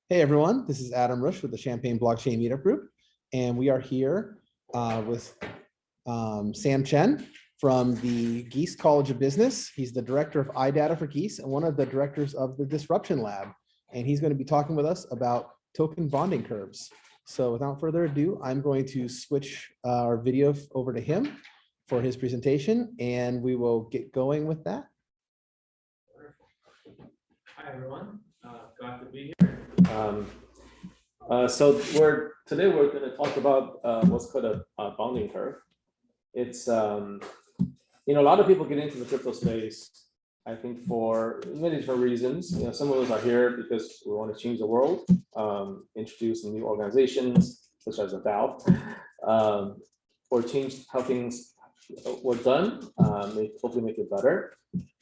Hey everyone, this is Adam Rush with the Champaign Blockchain Meetup Group, and we are here with Sam Chen from the Gies College of Business. He's the director of iData for Gies and one of the directors of the Disruption Lab, and he's going to be talking with us about token bonding curves. So without further ado, I'm going to switch our video over to him for his presentation, and we will get going with that. Hi everyone, glad to be here. So today we're going to talk about what's called a bonding curve. It's a lot of people get into the crypto space, I think, for many different reasons. Some of us are here because we want to change the world, introduce some new organizations such as a DAO, or change how things were done, hopefully make it better.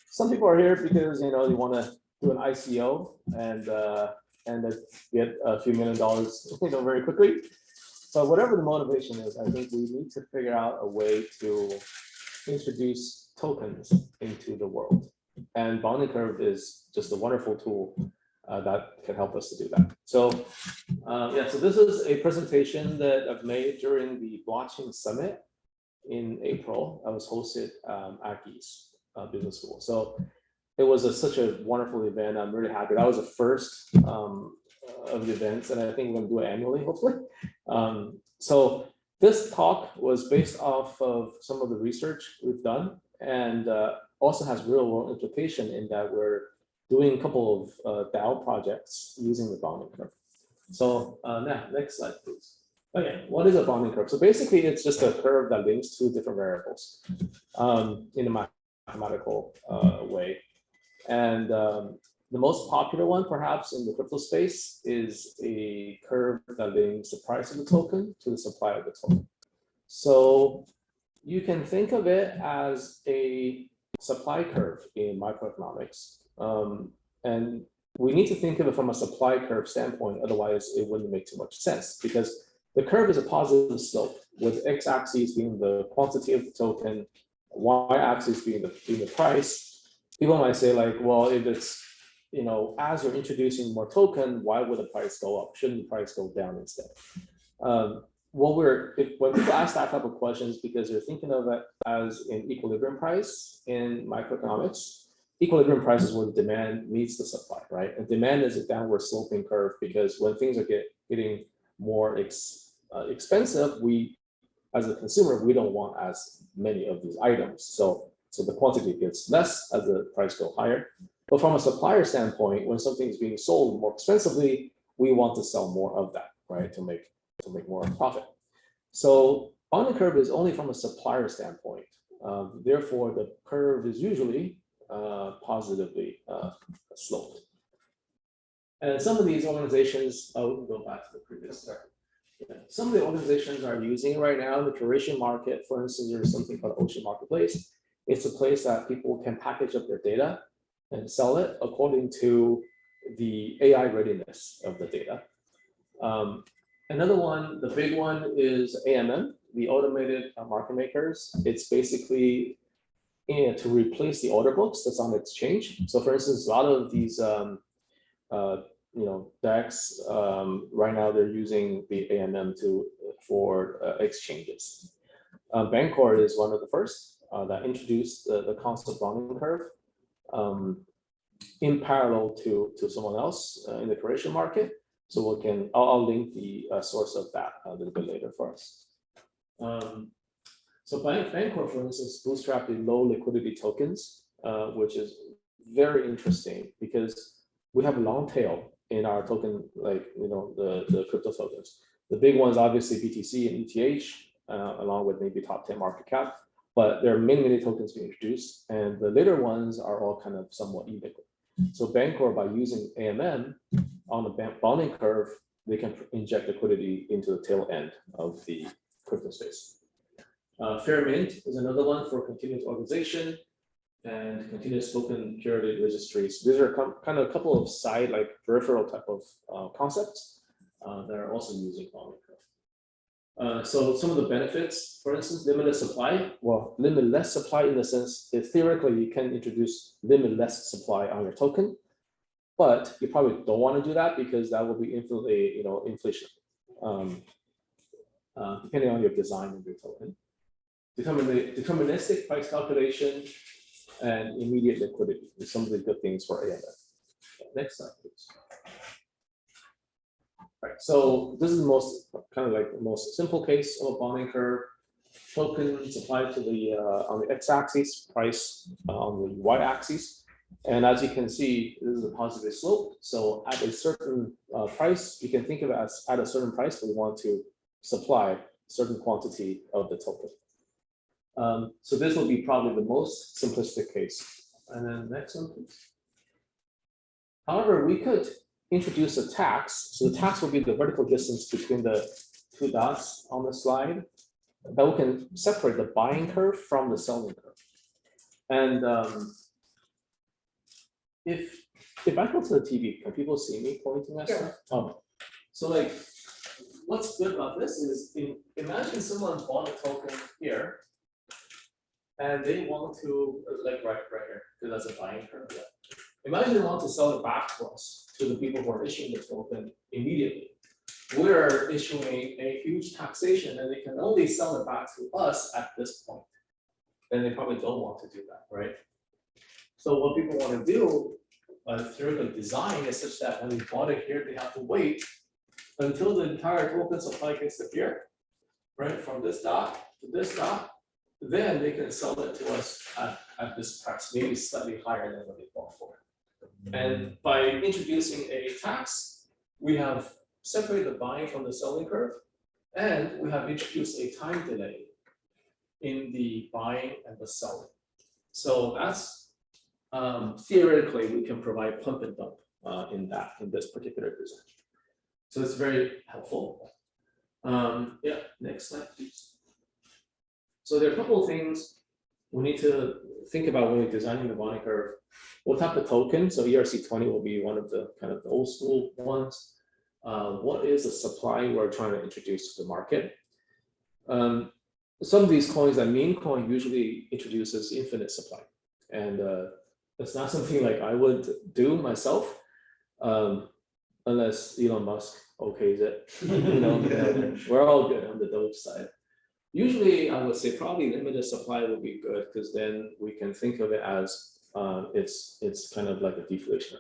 Some people are here because they want to do an ICO and get a few $1 million, very quickly. But whatever the motivation is, I think we need to figure out a way to introduce tokens into the world. And bonding curve is just a wonderful tool that can help us to do that. So so this is a presentation that I've made during the blockchain summit in April. I was hosted at Gies Business School. So it was such a wonderful event. I'm really happy. That was the first of the events, and I think we're going to do it annually, hopefully. So this talk was based off of some of the research we've done, and also has real world implication in that we're doing a couple of DAO projects using the bonding curve. So now, next slide, please. Okay, what is a bonding curve? So basically, it's just a curve that links two different variables in a mathematical way. And the most popular one, perhaps, in the crypto space is a curve that links the price of the token to the supply of the token. So you can think of it as a supply curve in microeconomics. And we need to think of it from a supply curve standpoint, otherwise it wouldn't make too much sense, because the curve is a positive slope, with x-axis being the quantity of the token, y-axis being the price. People might say, like, well, if it's, as you're introducing more token, why would the price go up? Shouldn't the price go down instead? When people ask that type of questions, because they're thinking of it as an equilibrium price in microeconomics. Equilibrium price is where the demand meets the supply, right? And demand is a downward sloping curve, because when things are getting more expensive, we, as a consumer, we don't want as many of these items. So the quantity gets less as the price goes higher. But from a supplier standpoint, when something is being sold more expensively, we want to sell more of that, right? To make more profit. So bonding curve is only from a supplier standpoint. Therefore, the curve is usually positively sloped. And some of these organizations, we can go back to the previous slide. Yeah. Some of the organizations are using it right now in the curation market. For instance, there's something called Ocean Marketplace. It's a place that people can package up their data and sell it according to the AI readiness of the data. Another one, the big one, is AMM, the automated market makers. It's basically to replace the order books that's on the exchange. So for instance, a lot of these DEX, right now they're using the AMM for exchanges. Bancor is one of the first that introduced the concept bonding curve in parallel to someone else in the curation market. So I'll link the source of that a little bit later for us. So Bancor, for instance, bootstrapped the low liquidity tokens, which is very interesting because we have a long tail in our token, like the crypto tokens. The big ones, obviously, BTC and ETH, along with maybe top 10 market cap. But there are many tokens being introduced, and the later ones are all kind of somewhat illiquid. So Bancor, by using AMM on the bonding curve, they can inject liquidity into the tail end of the crypto space. Fairmint is another one for continuous organization and continuous token curated registries. These are kind of a couple of side, like peripheral type of concepts that are also using bonding curve. So some of the benefits, for instance, limitless supply. Well, limitless supply in the sense that theoretically you can introduce limitless supply on your token. But you probably don't want to do that because that will be infinitely, inflation, depending on your design of your token. Deterministic price calculation and immediate liquidity is some of the good things for AMF. Next slide, please. Right, so this is the most kind of like the most simple case of a bonding curve. Tokens applied to the on the x-axis, price on the y-axis, and as you can see, this is a positive slope. So at a certain price, you can think of it as at a certain price, we want to supply a certain quantity of the token. So this will be probably the most simplistic case. And then next one, please. However, we could introduce a tax. So the tax will be the vertical distance between the two dots on the slide. That we can separate the buying curve from the selling curve. And if I go to the TV, can people see me pointing at stuff? Oh, so like, what's good about this is, imagine someone bought a token here, and they want to, like right here, because that's a buying curve. Yeah. Imagine they want to sell it back to us, to the people who are issuing the token immediately. We're issuing a huge taxation, and they can only sell it back to us at this point. Then they probably don't want to do that, right? So what people want to do through the design is such that when they bought it here, they have to wait until the entire token supply gets to here, right? From this dot to this dot, then they can sell it to us at this price, maybe slightly higher than what they bought for. And by introducing a tax, we have separated the buying from the selling curve, and we have introduced a time delay in the buying and the selling. So that's theoretically we can provide pump and dump in this particular design. So it's very helpful. Yeah, next slide, please. So there are a couple of things we need to think about when we're designing the bonding curve. What type of token? So ERC20 will be one of the kind of the old school ones. What is the supply we're trying to introduce to the market? Some of these coins, that meme coin usually introduces infinite supply. And it's not something like I would do myself, unless Elon Musk okays it. We're all good on the Doge side. Usually, I would say probably limited supply would be good, because then we can think of it as it's kind of like a deflation.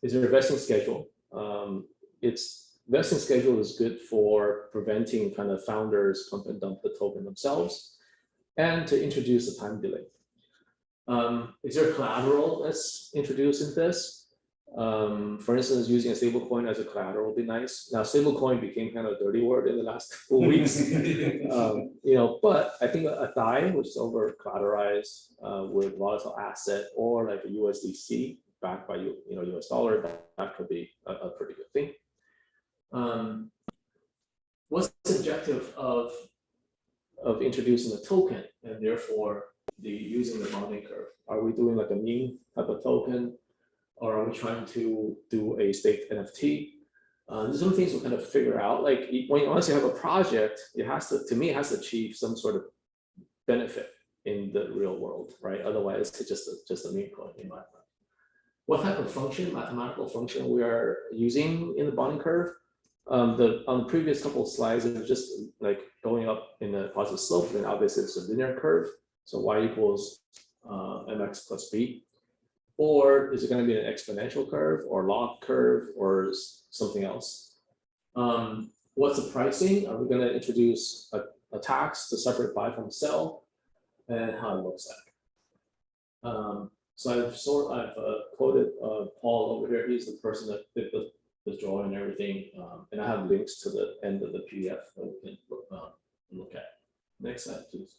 Is there a vesting schedule? Its vesting schedule is good for preventing kind of founders pump and dump the token themselves, and to introduce a time delay. Is there collateral that's introduced in this? For instance, using a stablecoin as a collateral would be nice. Now, stablecoin became kind of a dirty word in the last couple weeks, but I think a DAI, which is over collateralized with volatile asset, or like a USDC backed by US dollar, that could be a pretty good thing. What's the objective of introducing a token, and therefore using the bonding curve? Are we doing like a meme type of token? Or are we trying to do a staked NFT? There's some things we kind of figure out. Like once you have a project, it has to to achieve some sort of benefit in the real world, right? Otherwise, it's just a meme coin in my mind. What type of function, mathematical function, we are using in the bonding curve? On the previous couple of slides, it was just like going up in a positive slope, and obviously it's a linear curve. So y equals mx plus b. Or is it going to be an exponential curve or log curve or something else? What's the pricing? Are we going to introduce a tax to separate buy from sell, and how it looks like? So I've quoted Paul over here. He's the person that did the drawing and everything, and I have links to the end of the PDF that we can look at. Next slide, please.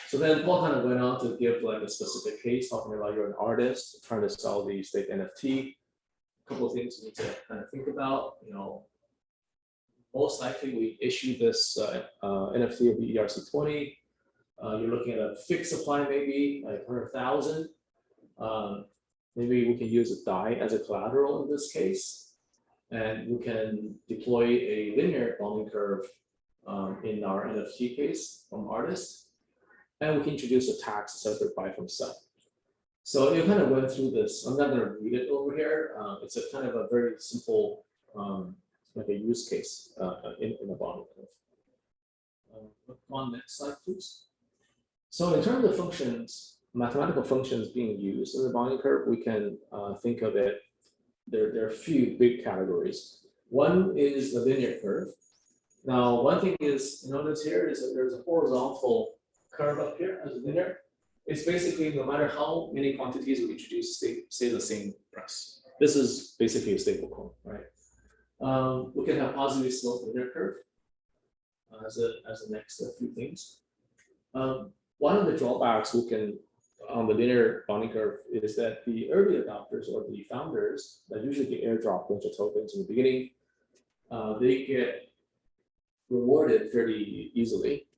So then Paul kind of went on to give like a specific case, talking about you're an artist trying to sell the staked NFT. A couple of things you need to kind of think about. Most likely we issue this NFT of the ERC20. You're looking at a fixed supply, maybe like 100,000. Maybe we can use a DAI as a collateral in this case, and we can deploy a linear bonding curve in our NFT case from artists. And we can introduce a tax to separate buy from sell. So you kind of went through this. I'm not going to read it over here. It's a kind of a very simple, like a use case in a bonding curve. On next slide, please. So in terms of functions, mathematical functions being used in the bonding curve, we can think of it. There are a few big categories. One is the linear curve. Now, one thing is, notice here is that there's a horizontal curve up here as a linear. It's basically no matter how many quantities we introduce, stay the same price. This is basically a stable coin, right? We can have positively sloped linear curve as the next few things. One of the drawbacks we can on the linear bonding curve is that the early adopters or the founders that usually get airdropped a bunch of tokens in the beginning, they get rewarded fairly easily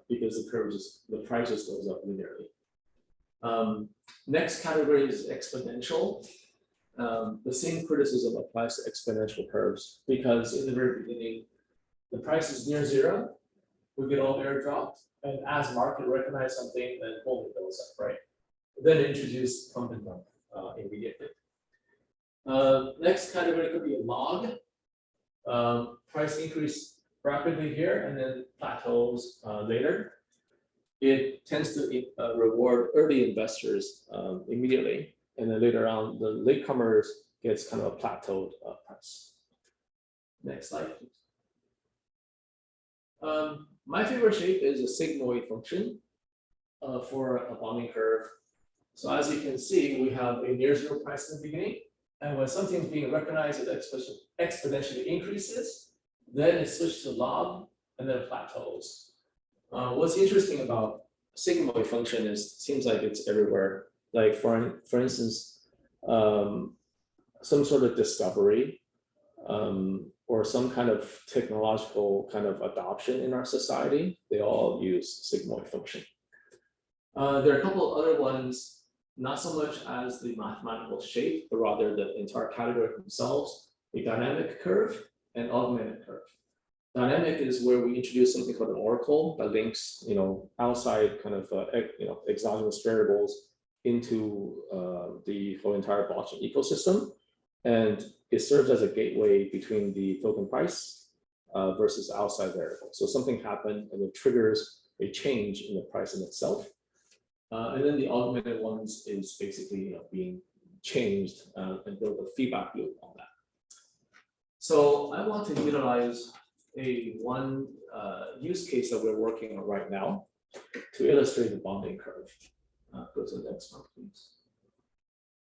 because the price just goes up linearly. Next category is exponential. The same criticism applies to exponential curves because in the very beginning, the price is near zero, we get all airdropped, and as market recognize something, then holding goes up, right? Then introduce pump and dump immediately. Next category could be a log. Price increase rapidly here and then plateaus later. It tends to reward early investors immediately, and then later on, the latecomers gets kind of a plateaued price. Next slide, please. My favorite shape is a sigmoid function for a bonding curve. So as you can see, we have a near zero price in the beginning, and when something's being recognized, it exponentially increases, then it switches to log, and then plateaus. What's interesting about sigmoid function is it seems like it's everywhere. Like for instance, some sort of discovery or some kind of technological kind of adoption in our society, they all use sigmoid function. There are a couple of other ones, not so much as the mathematical shape, but rather the entire category themselves, a dynamic curve and augmented curve. Dynamic is where we introduce something called an oracle that links, outside kind of, exogenous variables into the whole entire blockchain ecosystem, and it serves as a gateway between the token price versus outside variables. So something happened and it triggers a change in the price in itself, and then the augmented ones is basically being changed and build a feedback loop on that. So I want to utilize one use case that we're working on right now to illustrate the bonding curve. Go to the next one, please.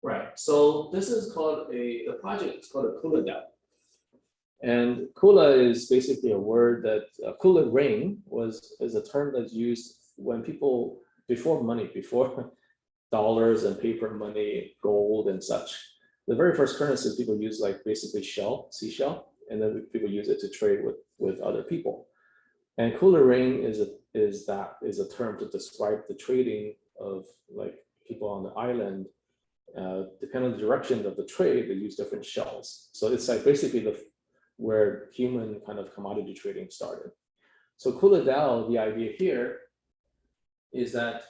Right, so this is called the project is called a Kula DAO. And Kula is basically a word that Kula ring is a term that's used when people, before dollars and paper money, gold and such. The very first currencies people use like basically seashell, and then people use it to trade with other people. And Kula ring is a term to describe the trading of like people on the island. Depending on the direction of the trade, they use different shells. So it's like basically where human kind of commodity trading started. So Kula DAO, the idea here is that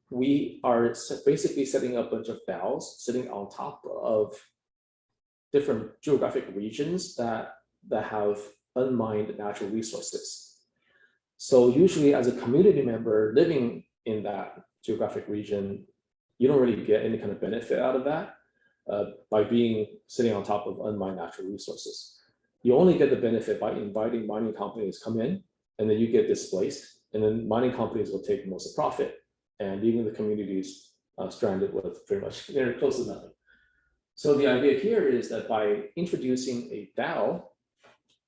we are basically setting up a bunch of DAOs sitting on top of different geographic regions that have unmined natural resources. So usually as a community member living in that geographic region, you don't really get any kind of benefit out of that by sitting on top of unmined natural resources. You only get the benefit by inviting mining companies come in, and then you get displaced, and then mining companies will take most of the profit, and leaving the communities stranded with pretty much close to nothing. So the idea here is that by introducing a DAO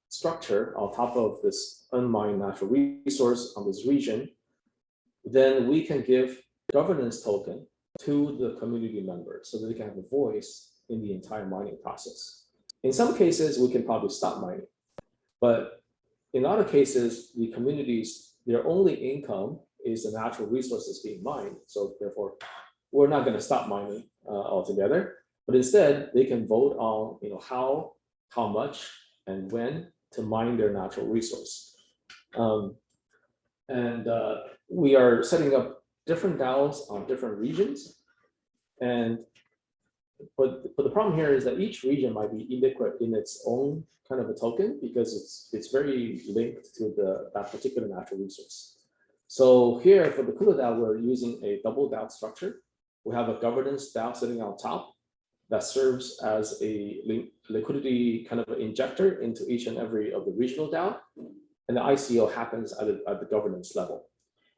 structure on top of this unmined natural resource on this region, then we can give governance token to the community members so that they can have a voice in the entire mining process. In some cases, we can probably stop mining, but in other cases, the communities, their only income is the natural resources being mined. So therefore, we're not going to stop mining altogether, but instead they can vote on how much and when to mine their natural resource. We are setting up different DAOs on different regions. But the problem here is that each region might be illiquid in its own kind of a token because it's very linked to that particular natural resource. So here for the Kula DAO, we're using a double DAO structure. We have a governance DAO sitting on top that serves as a liquidity kind of injector into each and every of the regional DAO. And the ICO happens at the governance level.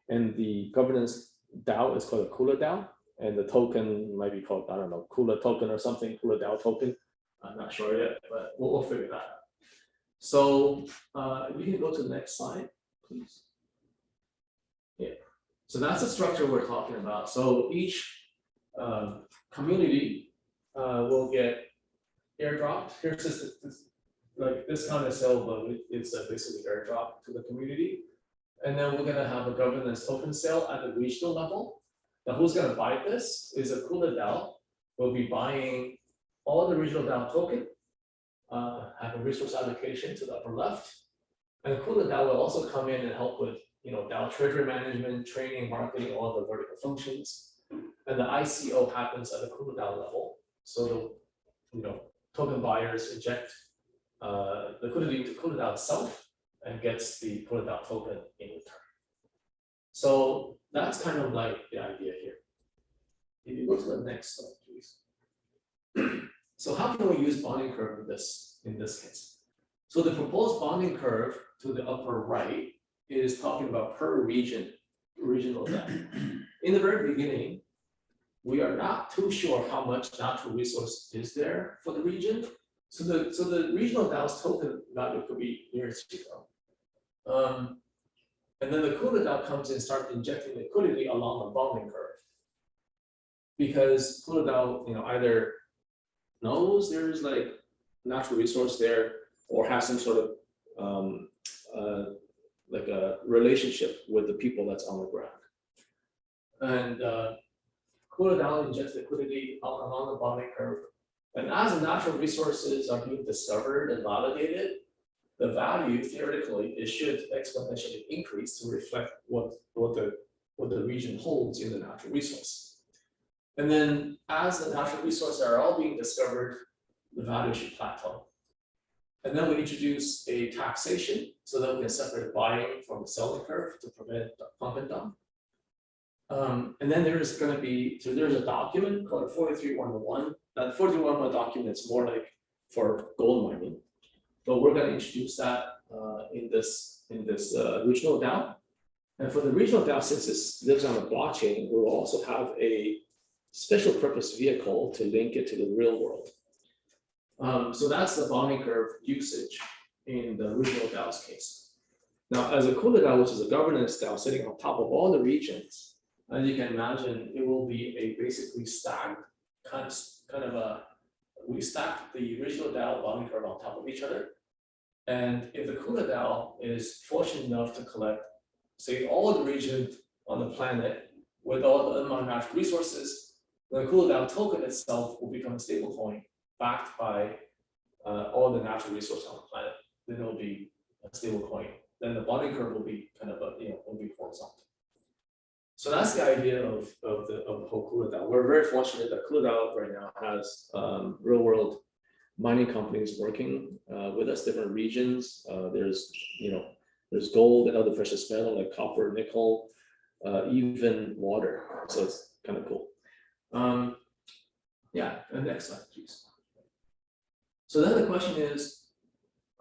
And the governance DAO is called a Kula DAO. And the token might be called, I don't know, Kula token or something, Kula DAO token. I'm not sure yet, but we'll figure that out. So we can go to the next slide, please. Yeah. So that's the structure we're talking about. So each community will get airdropped. Here's like this kind of cell, but it's basically airdrop to the community. And then we're gonna have a governance token sale at the regional level. Now, who's going to buy this is a Kula DAO. We'll be buying all the regional DAO token, have a resource allocation to the upper left. And the Kula DAO will also come in and help with, DAO treasury management, training, marketing, all the vertical functions. And the ICO happens at the Kula DAO level. So the, token buyers inject liquidity into Kula DAO itself and gets the Kula DAO token in return. So that's kind of like the idea here. If you go to the next slide, please. So how can we use bonding curve in this case? So the proposed bonding curve to the upper right is talking about per regional depth. In the very beginning, we are not too sure how much natural resource is there for the region. So the regional DAO's token value could be near zero. And then the Kula DAO comes in and starts injecting liquidity along the bonding curve. Because Kula DAO, either knows there's like natural resource there or has some sort of like a relationship with the people that's on the ground. And Kula DAO injects liquidity along the bonding curve. And as the natural resources are being discovered and validated, the value theoretically it should exponentially increase to reflect what the region holds in the natural resource. And then as the natural resources are all being discovered, the value should plateau. And then we introduce a taxation so that we can separate buying from the selling curve to prevent pump and dump. And then there's going to be, there's a document called 43101. That 43101 document is more like for gold mining. But we're going to introduce that in this regional DAO. And for the regional DAO, since it lives on a blockchain, we will also have a special purpose vehicle to link it to the real world. So that's the bonding curve usage in the regional DAO's case. Now, as a Kula DAO, which is a governance DAO sitting on top of all the regions, as you can imagine, it will be a basically stacked we stack the regional DAO bonding curve on top of each other. And if the Kula DAO is fortunate enough to collect, say, all the regions on the planet with all the amount of natural resources, the Kula DAO token itself will become a stable coin backed by all the natural resources on the planet. Then it will be a stable coin. Then the bonding curve will be kind of will be horizontal. So that's the idea of the whole Kula DAO. We're very fortunate that Kula DAO right now has real world mining companies working with us, different regions. There's gold and other precious metal like copper, nickel, even water. So it's kind of cool. Yeah, and next slide, please. So then the question is,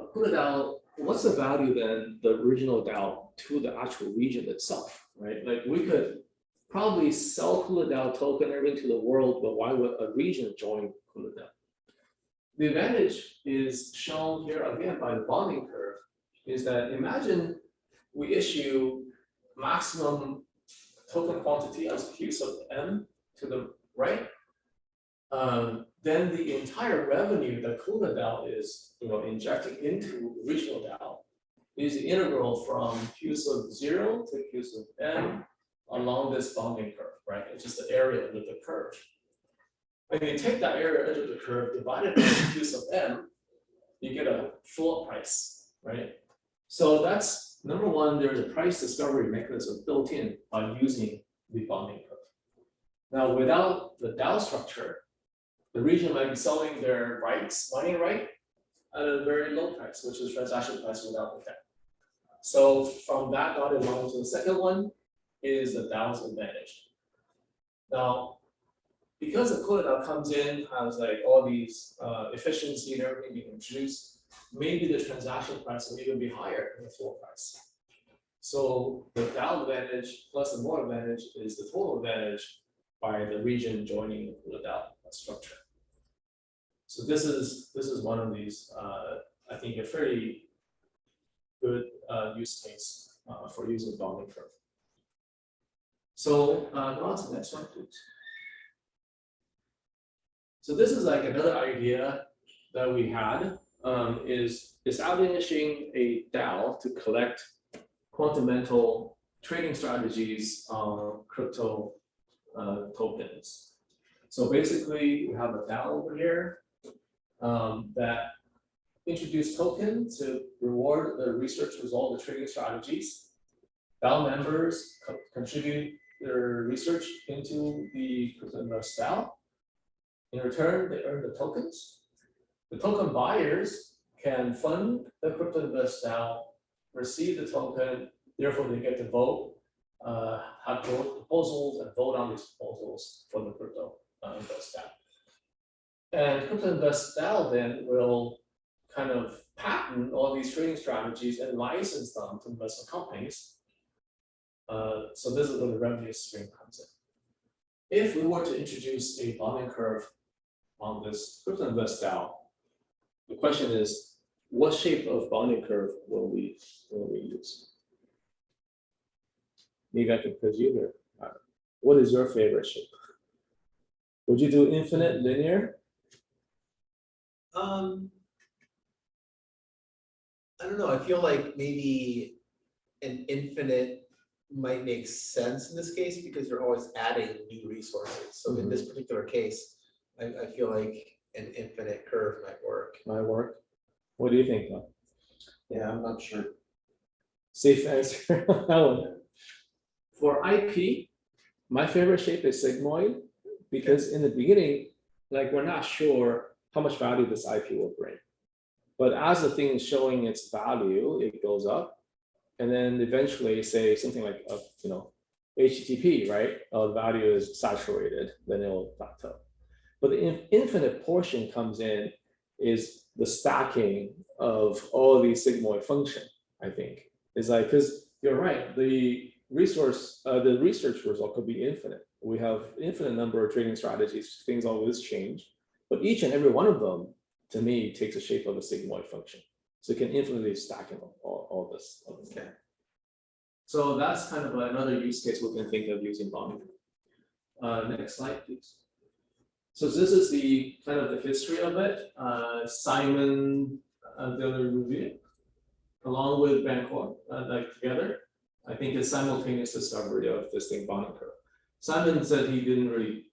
Kula DAO, what's the value then the original DAO to the actual region itself, right? Like we could probably sell Kula DAO token everything to the world, but why would a region join Kula DAO? The advantage is shown here again by the bonding curve, is that imagine we issue maximum token quantity as Q sub M to the right. Then the entire revenue that Kula DAO is injecting into regional DAO is the integral from Q sub 0 to Q sub M along this bonding curve, right? It's just the area under the curve. When you take that area under the curve divided by Q sub M, you get a floor price, right? So that's number one, there's a price discovery mechanism built in by using the bonding curve. Now, without the DAO structure, the region might be selling their rights, mining right, at a very low price, which is transaction price without the DAO. So from that dotted line to the second one is the DAO's advantage. Now, because the quota DAO comes in, has like all these efficiency and everything being introduced, maybe the transaction price will even be higher than the floor price. So the DAO advantage plus the more advantage is the total advantage by the region joining the DAO structure. So this is one of these, I think, a fairly good use case for using bonding curve. So go on to the next one, please. So this is like another idea that we had is establishing a DAO to collect fundamental trading strategies on crypto tokens. So basically, we have a DAO over here that introduced token to reward the research result, the trading strategies. DAO members contribute their research into the crypto invest DAO. In return, they earn the tokens. The token buyers can fund the crypto invest DAO, receive the token, therefore they get to vote, have proposals and vote on these proposals for the crypto invest DAO. And crypto invest DAO then will kind of patent all these trading strategies and license them to investment companies. So this is where the revenue stream comes in. If we were to introduce a bonding curve on this crypto invest DAO, the question is, what shape of bonding curve will we use? Maybe I could put you here. What is your favorite shape? Would you do infinite linear? I don't know. I feel like maybe an infinite might make sense in this case because you're always adding new resources. So in this particular case, I feel like an infinite curve might work. Might work. What do you think, though? Yeah, I'm not sure. Safe answer. For IP, my favorite shape is sigmoid because in the beginning, like we're not sure how much value this IP will bring. But as the thing is showing its value, it goes up. And then eventually say something like, HTTP, right? The value is saturated, then it will plateau. But the infinite portion comes in is the stacking of all of these sigmoid function, I think. It's like, because you're right, the research result could be infinite. We have infinite number of trading strategies, things always change, but each and every one of them, to me, takes the shape of a sigmoid function. So you can infinitely stack in all this. Okay. So that's kind of another use case we can think of using bonding. Next slide, please. So this is the kind of the history of it. Simon Deleuze, along with Bancor, like together, I think it's simultaneous discovery of this thing bonding curve. Simon said he didn't really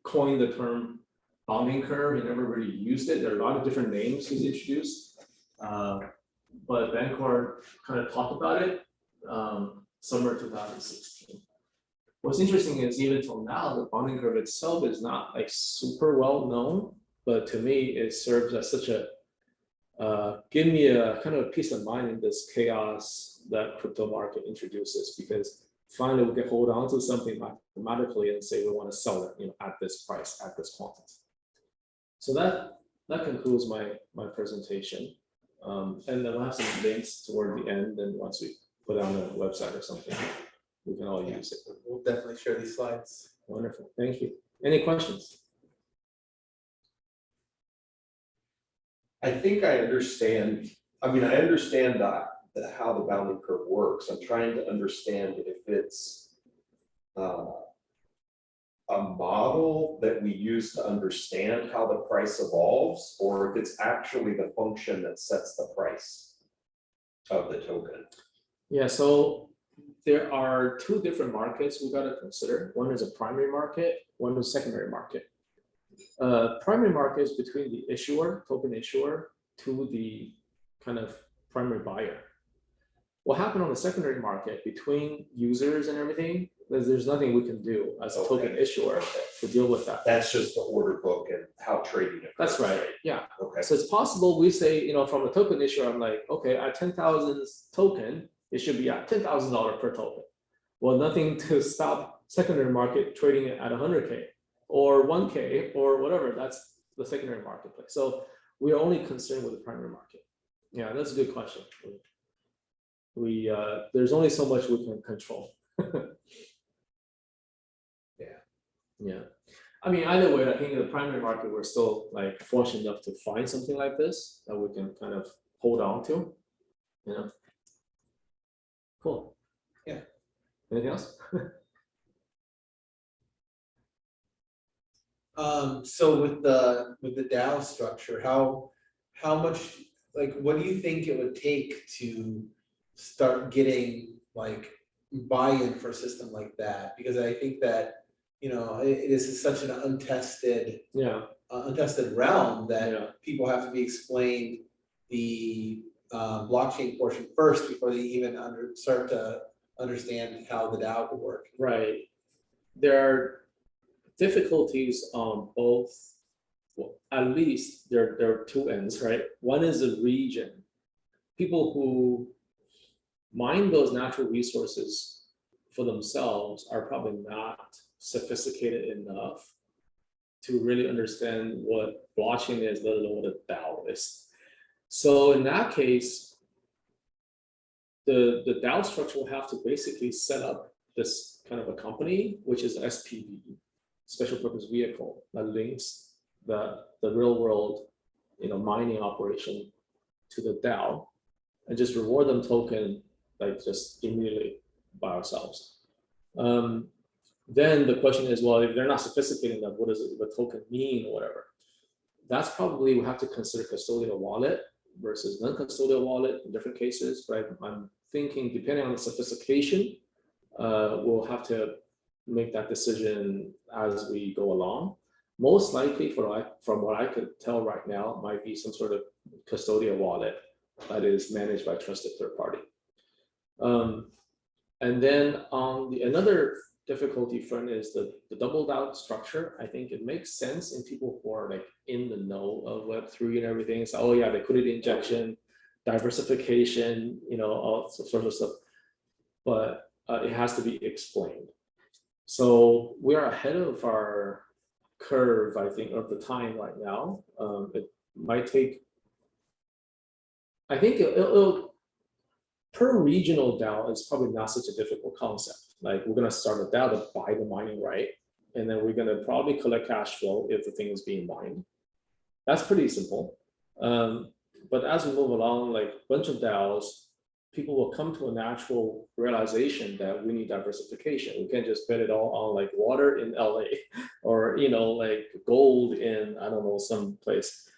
coin the term bonding curve. He never really used it. There are a lot of different names he's introduced, but Bancor kind of talked about it summer 2016. What's interesting is even till now, the bonding curve itself is not like super well known, but to me, it serves as such a give me a kind of peace of mind in this chaos that crypto market introduces, because finally we can hold on to something mathematically and say we want to sell it, at this price, at this quantity. So that concludes my presentation, and then we'll have some links toward the end. And once we put it on the website or something, we can all use it. We'll definitely share these slides. Wonderful, thank you. Any questions? I think I understand. I understand that how the bounding curve works. I'm trying to understand if it's a model that we use to understand how the price evolves, or if it's actually the function that sets the price of the token. Yeah, so there are two different markets we got to consider. One is a primary market, one is a secondary market. Primary market is between the issuer, token issuer, to the kind of primary buyer. What happened on the secondary market between users and everything, There's nothing we can do as a token issuer to deal with that. That's just the order book and how trading occurs. That's right, yeah. Okay. So it's possible we say, from a token issuer, I'm like, okay, at 10,000 token, it should be at $10,000 per token. Well, nothing to stop secondary market trading it at 100K or 1K or whatever. That's the secondary marketplace. So we are only concerned with the primary market. Yeah, that's a good question. There's only so much we can control. Yeah. I mean, either way, I think in the primary market, we're still like fortunate enough to find something like this that we can kind of hold on to. Cool. Yeah. Anything else? So with the DAO structure, how much, like, what do you think it would take to start getting like buy-in for a system like that? Because I think that, this is such an untested realm that people have to be explained the blockchain portion first before they even start to understand how the DAO would work. Right. There are difficulties on both. Well, at least there are two ends, right? One is a region. People who mine those natural resources for themselves are probably not sophisticated enough to really understand what blockchain is, let alone what a DAO is. So in that case, the DAO structure will have to basically set up this kind of a company, which is SPV, special purpose vehicle, that links the real world, mining operation to the DAO, and just reward them token like just immediately by ourselves. Then the question is, well, if they're not sophisticated enough, what does the token mean or whatever? That's probably, we have to consider custodial wallet versus non-custodial wallet in different cases, right? I'm thinking depending on the sophistication, we'll have to make that decision as we go along. Most likely, from what I could tell right now, it might be some sort of custodial wallet that is managed by a trusted third party. And then on another difficulty front is the double DAO structure. I think it makes sense in people who are like in the know of Web3 and everything. So, oh yeah, liquidity injection, diversification, all sorts of stuff. But it has to be explained. So we are ahead of our curve, I think, of the time right now. It might take, I think it'll per regional DAO is probably not such a difficult concept. Like we're going to start a DAO to buy the mining right, and then we're going to probably collect cash flow if the thing is being mined. That's pretty simple. But as we move along, like a bunch of DAOs, people will come to a natural realization that we need diversification. We can't just bet it all on like water in LA or, like gold in, I don't know, some place.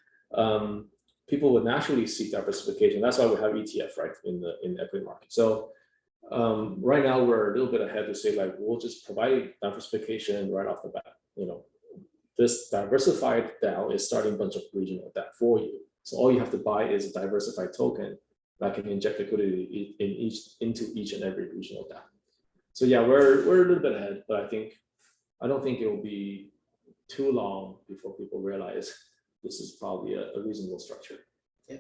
People would naturally seek diversification. That's why we have ETF, right, in the equity market. So right now we're a little bit ahead to say like, we'll just provide diversification right off the bat. This diversified DAO is starting a bunch of regional DAO for you. So all you have to buy is a diversified token that can inject liquidity into each and every regional DAO. So yeah, we're a little bit ahead, but I don't think it will be too long before people realize this is probably a reasonable structure. Yeah.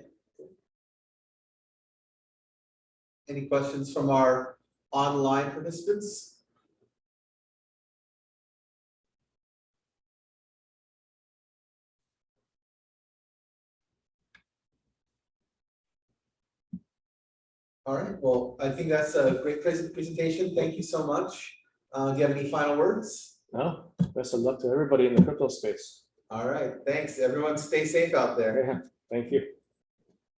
Any questions from our online participants? All right, well, I think that's a great presentation. Thank you so much. Do you have any final words? No, best of luck to everybody in the crypto space. All right, thanks. Everyone stay safe out there. Yeah, thank you.